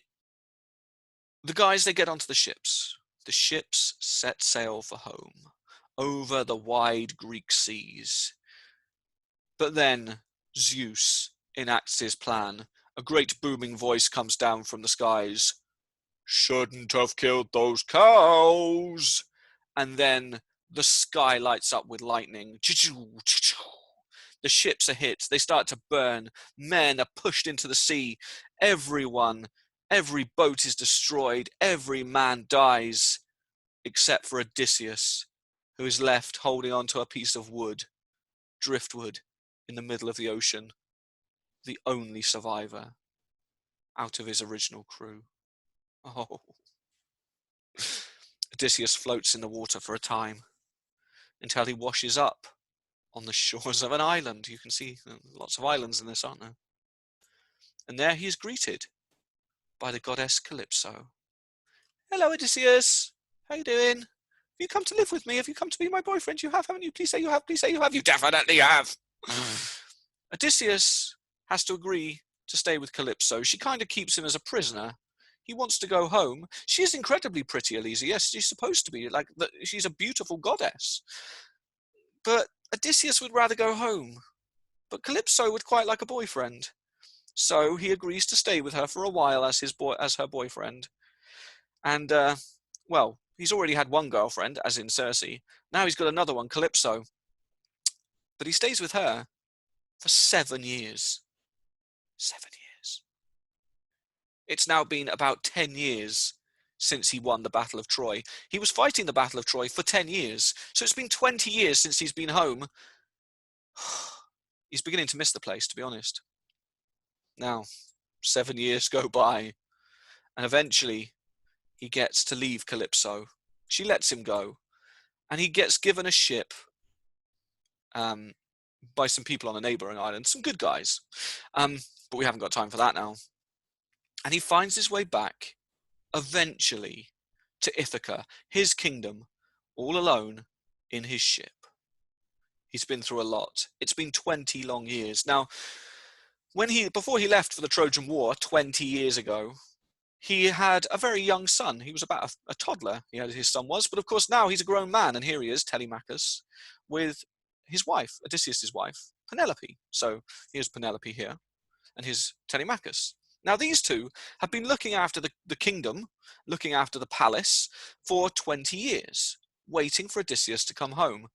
guys, they get onto the ships. The ships set sail for home, over the wide Greek seas. But then Zeus enacts his plan. A great booming voice comes down from the skies. Shouldn't have killed those cows. And then the sky lights up with lightning. The ships are hit. They start to burn. Men are pushed into the sea. Every boat is destroyed. Every man dies, except for Odysseus, who is left holding onto a piece of wood, driftwood, in the middle of the ocean, the only survivor out of his original crew. Oh. Odysseus floats in the water for a time until he washes up on the shores of an island. You can see lots of islands in this, aren't there? And there he is greeted by the goddess Calypso. Hello, Odysseus. How you doing? Have you come to live with me? Have you come to be my boyfriend? You have, haven't you? Please say you have. Please say you have. You definitely have. Odysseus has to agree to stay with Calypso. She kind of keeps him as a prisoner. He wants to go home. She is incredibly pretty, Elisa. Yes, she's supposed to be. She's a beautiful goddess. But Odysseus would rather go home. But Calypso would quite like a boyfriend. So he agrees to stay with her for a while as her boyfriend. And, he's already had one girlfriend, as in Circe. Now he's got another one, Calypso. But he stays with her for 7 years. 7 years. It's now been about 10 years since he won the Battle of Troy. He was fighting the Battle of Troy for 10 years. So it's been 20 years since he's been home. He's beginning to miss the place, to be honest. Now, 7 years go by, and eventually he gets to leave Calypso. She lets him go, and he gets given a ship by some people on a neighboring island, some good guys. But we haven't got time for that now. And he finds his way back, eventually, to Ithaca, his kingdom, all alone in his ship. He's been through a lot. It's been 20 long years. Now, before he left for the Trojan War 20 years ago, he had a very young son. He was about a toddler, his son was. But of course, now he's a grown man, and here he is, Telemachus, with his wife, Odysseus' wife, Penelope. So here's Penelope here, and here's Telemachus. Now, these two have been looking after the kingdom, looking after the palace for 20 years. waiting for Odysseus to come home.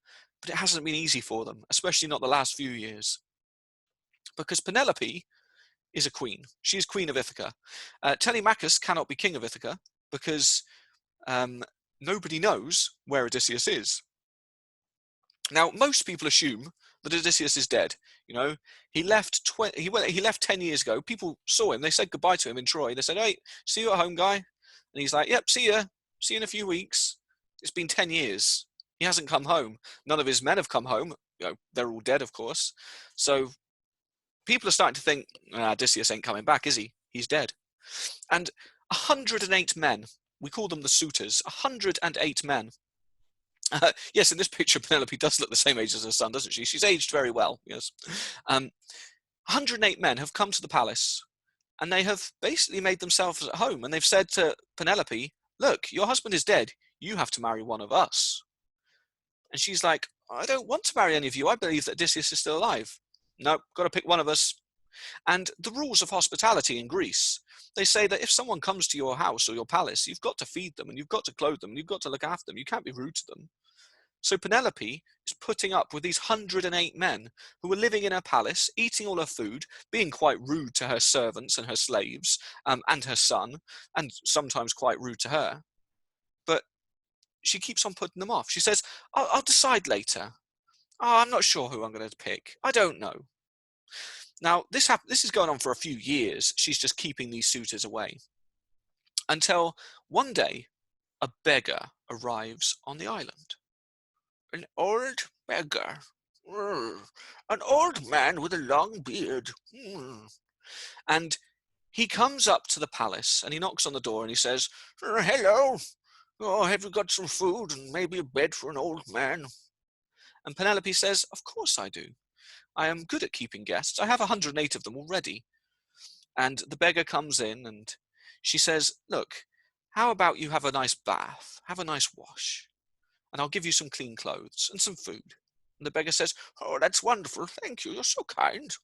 But it hasn't been easy for them, especially not the last few years. Because Penelope is a queen. She is queen of Ithaca. Telemachus cannot be king of Ithaca because nobody knows where Odysseus is. Now, most people assume that Odysseus is dead. You know, he left 10 years ago. People saw him. They said goodbye to him in Troy. They said, "Hey, see you at home, guy." And he's like, "Yep, see ya. See you in a few weeks." It's been 10 years. He hasn't come home. None of his men have come home. You know, they're all dead, of course. So people are starting to think, Odysseus ain't coming back, is he? He's dead. And 108 men, we call them the suitors, 108 men. Yes, in this picture, Penelope does look the same age as her son, doesn't she? She's aged very well, yes. 108 men have come to the palace, and they have basically made themselves at home, and they've said to Penelope, "Look, your husband is dead. You have to marry one of us." And she's like, "I don't want to marry any of you. I believe that Odysseus is still alive." "No, got to pick one of us." And the rules of hospitality in Greece, they say that if someone comes to your house or your palace, you've got to feed them, and you've got to clothe them, and you've got to look after them. You can't be rude to them. So Penelope is putting up with these 108 men who are living in her palace, eating all her food, being quite rude to her servants and her slaves, and her son, and sometimes quite rude to her. But she keeps on putting them off. She says, I'll decide later. Oh, I'm not sure who I'm going to pick. I don't know. Now, this is going on for a few years. She's just keeping these suitors away. Until one day, a beggar arrives on the island. An old beggar. An old man with a long beard. And he comes up to the palace and he knocks on the door and he says, "Hello. Oh, have you got some food and maybe a bed for an old man?" And Penelope says, "Of course I do. I am good at keeping guests. I have 108 of them already." And the beggar comes in and she says, "Look, how about you have a nice bath, have a nice wash, and I'll give you some clean clothes and some food." And the beggar says, "Oh, that's wonderful. Thank you. You're so kind."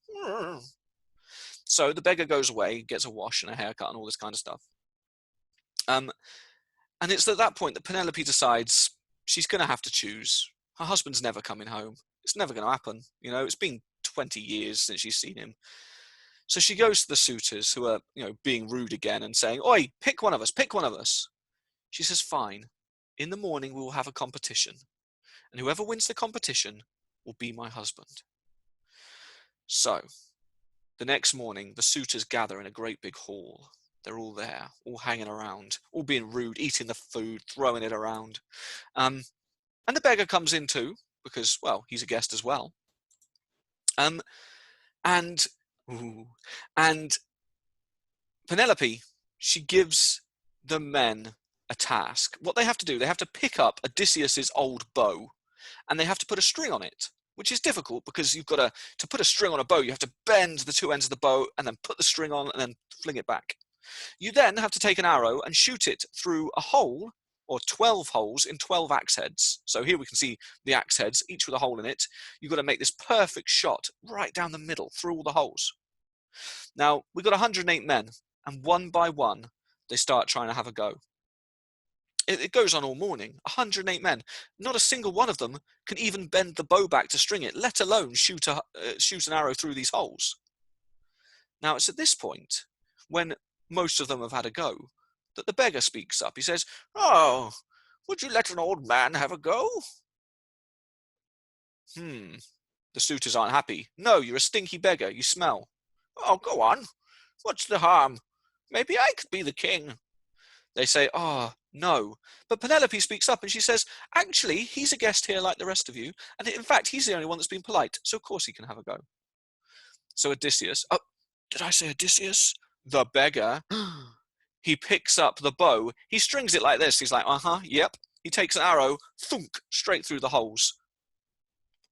So the beggar goes away, gets a wash and a haircut and all this kind of stuff. And it's at that point that Penelope decides she's going to have to choose. Her husband's never coming home. It's never going to happen. You know, it's been 20 years since she's seen him. So she goes to the suitors who are, being rude again and saying, "Oi, pick one of us, pick one of us." She says, "Fine. In the morning, we will have a competition. And whoever wins the competition will be my husband." So the next morning, the suitors gather in a great big hall. They're all there, all hanging around, all being rude, eating the food, throwing it around. And the beggar comes in too, because, well, he's a guest as well. And Penelope, she gives the men a task. What they have to do, they have to pick up Odysseus's old bow, and they have to put a string on it, which is difficult because you've got to put a string on a bow, you have to bend the two ends of the bow and then put the string on and then fling it back. You then have to take an arrow and shoot it through a hole, or 12 holes in 12 axe heads. So here we can see the axe heads, each with a hole in it. You've got to make this perfect shot right down the middle through all the holes. Now, we've got 108 men, and one by one, they start trying to have a go. It goes on all morning. 108 men. Not a single one of them can even bend the bow back to string it, let alone shoot an arrow through these holes. Now, it's at this point, when most of them have had a go, that the beggar speaks up. He says, "Oh, would you let an old man have a go?" The suitors aren't happy. "No, you're a stinky beggar. You smell." "Oh, go on. What's the harm? Maybe I could be the king." They say, "Oh, no." But Penelope speaks up and she says, "Actually, he's a guest here like the rest of you. And in fact, he's the only one that's been polite. So of course he can have a go." So Odysseus, oh, did I say Odysseus? The beggar, he picks up the bow. He strings it like this. He's like, yep. He takes an arrow, thunk, straight through the holes.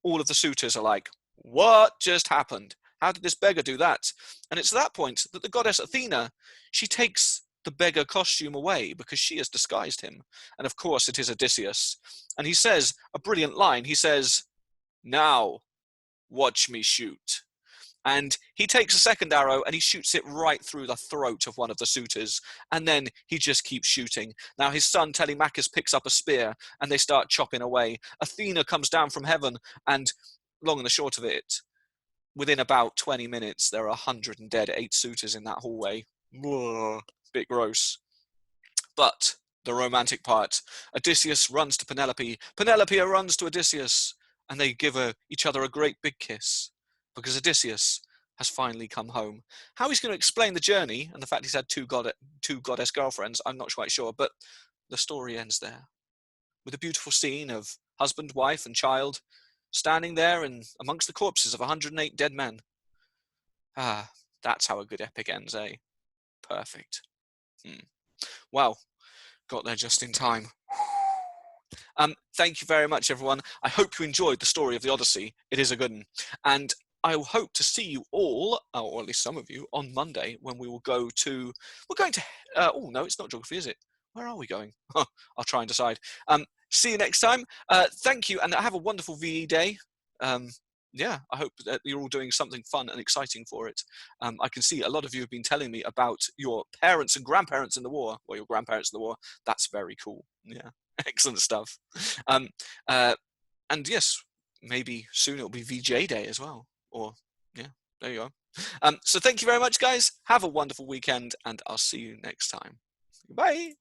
All of the suitors are like, "What just happened? How did this beggar do that?" And it's at that point that the goddess Athena, she takes the beggar costume away because she has disguised him. And of course it is Odysseus. And he says a brilliant line. He says, "Now, watch me shoot." And he takes a second arrow and he shoots it right through the throat of one of the suitors. And then he just keeps shooting. Now his son Telemachus picks up a spear and they start chopping away. Athena comes down from heaven, and long and the short of it, within about 20 minutes, there are 100 and dead 8 suitors in that hallway. Whoa, bit gross. But the romantic part, Odysseus runs to Penelope. Penelope runs to Odysseus, and they give each other a great big kiss, because Odysseus has finally come home. How he's going to explain the journey and the fact he's had two goddess girlfriends, I'm not quite sure, but the story ends there, with a beautiful scene of husband, wife, and child standing there and amongst the corpses of 108 dead men. Ah, that's how a good epic ends, eh? Perfect. Wow, got there just in time. Thank you very much, everyone. I hope you enjoyed the story of the Odyssey. It is a good one. And I hope to see you all, or at least some of you, on Monday when we will go to... We're going to... oh, no, it's not geography, is it? Where are we going? I'll try and decide. See you next time. Thank you, and have a wonderful VE day. Yeah, I hope that you're all doing something fun and exciting for it. I can see a lot of you have been telling me about your parents and grandparents in the war, or your grandparents in the war. That's very cool. Yeah, excellent stuff. And yes, maybe soon it'll be VJ Day as well. Or, yeah, there you go. So thank you very much, guys. Have a wonderful weekend, and I'll see you next time. Bye.